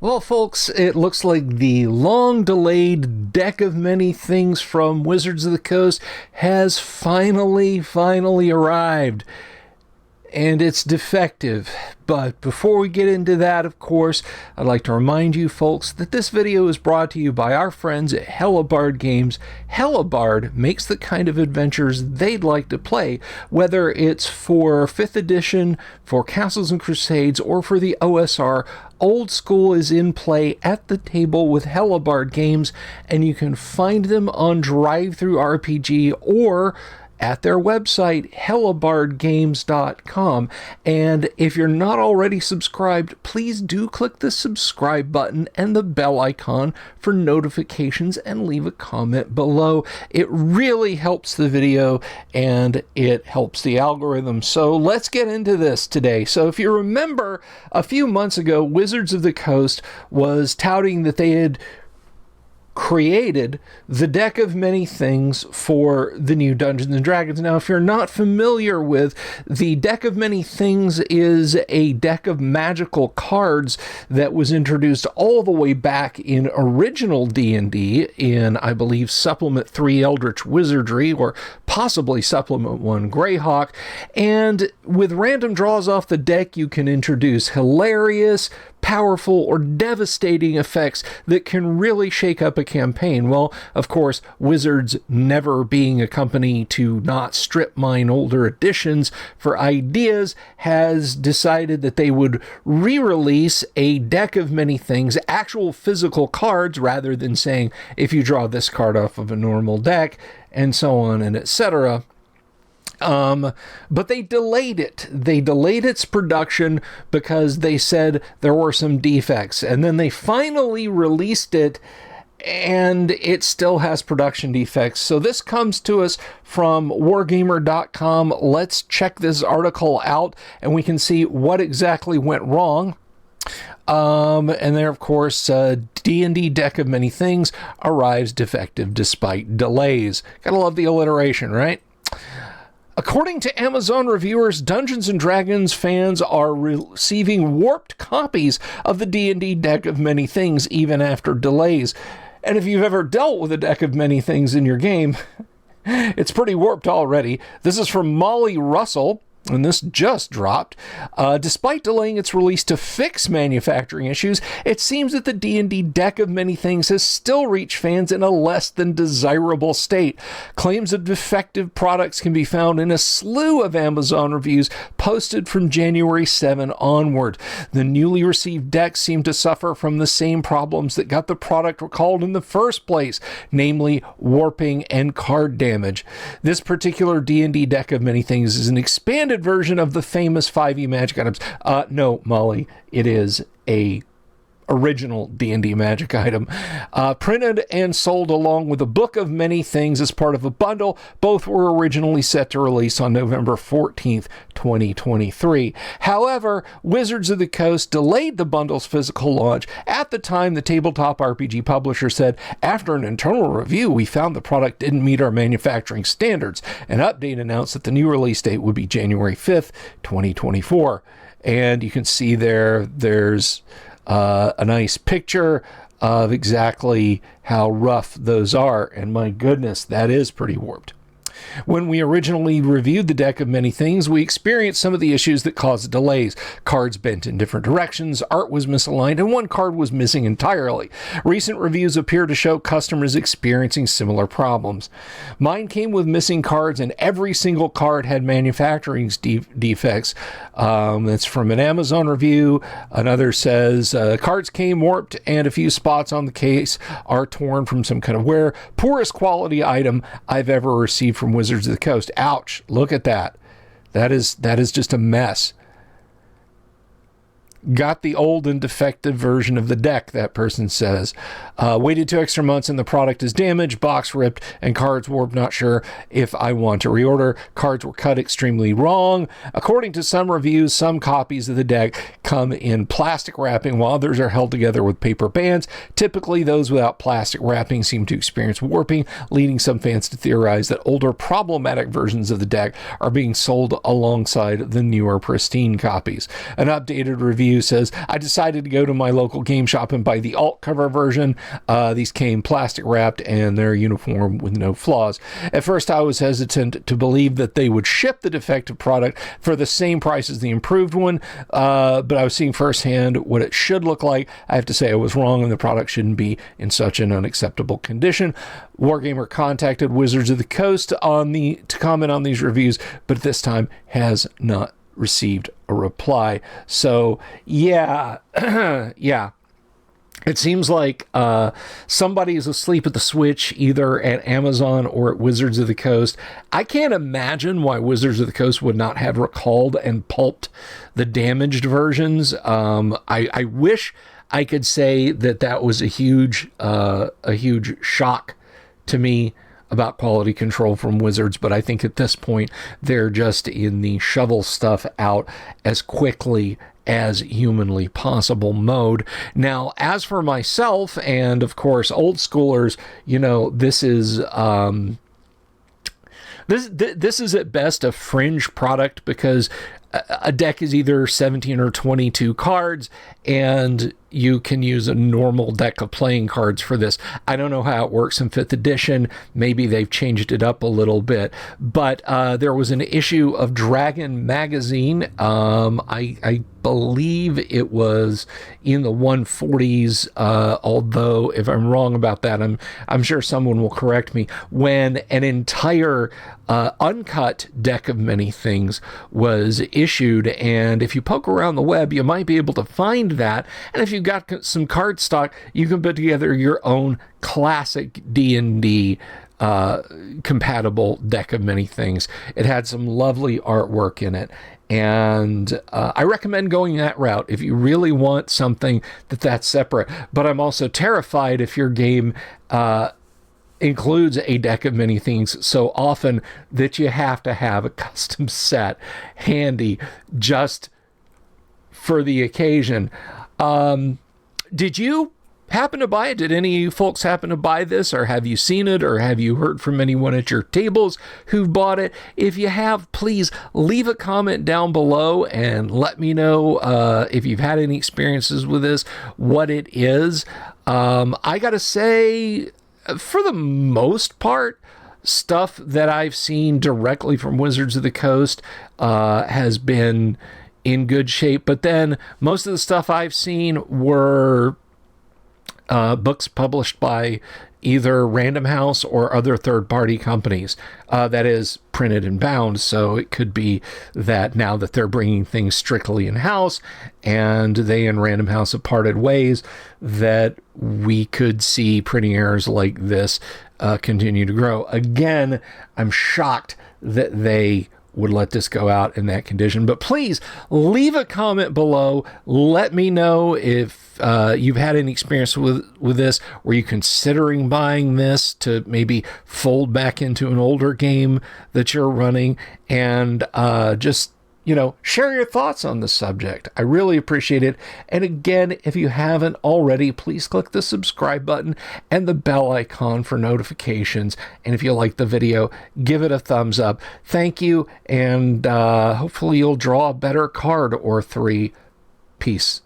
Well, folks, it looks like the long-delayed deck of many things from Wizards of the Coast has finally arrived. And it's defective. But before we get into that, of course, I'd like to remind you folks that this video is brought to you by our friends at Hellebarde Games. Hellebarde makes the kind of adventures they'd like to play, whether it's for 5th edition, for Castles and Crusades, or for the OSR. Old School is in play at the table with Hellebarde Games, and you can find them on DriveThruRPG or at their website, hellebardegames.com. And if you're not already subscribed, please do click the subscribe button and the bell icon for notifications and leave a comment below. It really helps the video and it helps the algorithm. So let's get into this today. So if you remember, a few months ago, Wizards of the Coast was touting that they had created the deck of many things for the new Dungeons and Dragons. Now, if you're not familiar with the deck of many things, is a deck of magical cards that was introduced all the way back in original D&D in, I believe, Supplement 3 Eldritch Wizardry, or possibly Supplement 1 Greyhawk. And with random draws off the deck, you can introduce hilarious, powerful, or devastating effects that can really shake up a campaign. Well, of course, Wizards, never being a company to not strip mine older editions for ideas, has decided that they would re-release a deck of many things, actual physical cards, rather than saying, if you draw this card off of a normal deck, and so on and etc. But they delayed it. They delayed its production because they said there were some defects. And then they finally released it, and it still has production defects. So this comes to us from wargamer.com. Let's check this article out, and we can see what exactly went wrong. And there, of course, D&D Deck of Many Things arrives defective despite delays. Gotta love the alliteration, right? According to Amazon reviewers, Dungeons & Dragons fans are receiving warped copies of the D&D Deck of Many Things even after delays. And if you've ever dealt with a deck of many things in your game, it's pretty warped already. This is from Molly Russell, and this just dropped. Despite delaying its release to fix manufacturing issues, it seems that the D&D Deck of Many Things has still reached fans in a less than desirable state. Claims of defective products can be found in a slew of Amazon reviews posted from January 7 onward. The newly received decks seem to suffer from the same problems that got the product recalled in the first place, namely warping and card damage. This particular D&D Deck of Many Things is an expanded version of the famous 5e magic items. No, Molly, it is a original D&D magic item, printed and sold along with a book of many things as part of a bundle. Both were originally set to release on November 14th, 2023. However, Wizards of the Coast delayed the bundle's physical launch. At the time, the tabletop RPG publisher said, after an internal review, we found the product didn't meet our manufacturing standards. An update announced that the new release date would be January 5th, 2024. And you can see there's a nice picture of exactly how rough those are. And my goodness, that is pretty warped. When we originally reviewed the Deck of Many Things, we experienced some of the issues that caused delays. Cards bent in different directions, art was misaligned, and one card was missing entirely. Recent reviews appear to show customers experiencing similar problems. Mine came with missing cards, and every single card had manufacturing defects. That's from an Amazon review. Another says, cards came warped, and a few spots on the case are torn from some kind of wear. Poorest quality item I've ever received from Wizards of the Coast. Ouch. Look at that. That is just a mess. Got the old and defective version of the deck, that person says. Waited 2 extra months and the product is damaged, box ripped, and cards warped. Not sure if I want to reorder. Cards were cut extremely wrong. According to some reviews, some copies of the deck come in plastic wrapping while others are held together with paper bands. Typically, those without plastic wrapping seem to experience warping, leading some fans to theorize that older problematic versions of the deck are being sold alongside the newer pristine copies. An updated review review says, I decided to go to my local game shop and buy the alt cover version. These came plastic wrapped and they're uniform with no flaws. At first, I was hesitant to believe that they would ship the defective product for the same price as the improved one, but I was seeing firsthand what it should look like. I have to say I was wrong, and the product shouldn't be in such an unacceptable condition. Wargamer contacted Wizards of the Coast to comment on these reviews, but this time has not received a reply. So yeah, yeah. It seems like somebody is asleep at the switch, either at Amazon or at Wizards of the Coast. I can't imagine why Wizards of the Coast would not have recalled and pulped the damaged versions. I wish I could say that was a huge shock to me about quality control from Wizards, but I think at this point they're just in the shovel stuff out as quickly as humanly possible mode. Now, as for myself and of course old schoolers, this is this is at best a fringe product, because a deck is either 17 or 22 cards, and you can use a normal deck of playing cards for this. I don't know how it works in 5th edition. Maybe they've changed it up a little bit. But there was an issue of Dragon Magazine. I believe it was in the 140s, although if I'm wrong about that, I'm sure someone will correct me, when an entire uncut deck of many things was issued. And if you poke around the web, you might be able to find that. And if you've got some card stock, you can put together your own classic D&D compatible deck of many things. It had some lovely artwork in it, and I recommend going that route if you really want something that's separate. But I'm also terrified if your game includes a deck of many things so often that you have to have a custom set handy just for the occasion. Did you happen to buy it? Did any of you folks happen to buy this, or have you seen it, or have you heard from anyone at your tables who bought it? If you have, please leave a comment down below and let me know if you've had any experiences with this, what it is. I gotta say, for the most part, stuff that I've seen directly from Wizards of the Coast has been in good shape, but then most of the stuff I've seen were books published by either Random House or other third-party companies, that is printed and bound. So it could be that now that they're bringing things strictly in-house and they and Random House have parted ways, that we could see printing errors like this continue to grow. Again, I'm shocked that they would let this go out in that condition. But please leave a comment below. Let me know if you've had any experience with this. Were you considering buying this to maybe fold back into an older game that you're running? And just, share your thoughts on the subject. I really appreciate it. And again, if you haven't already, please click the subscribe button and the bell icon for notifications. And if you like the video, give it a thumbs up. Thank you. And hopefully you'll draw a better card or three. Peace.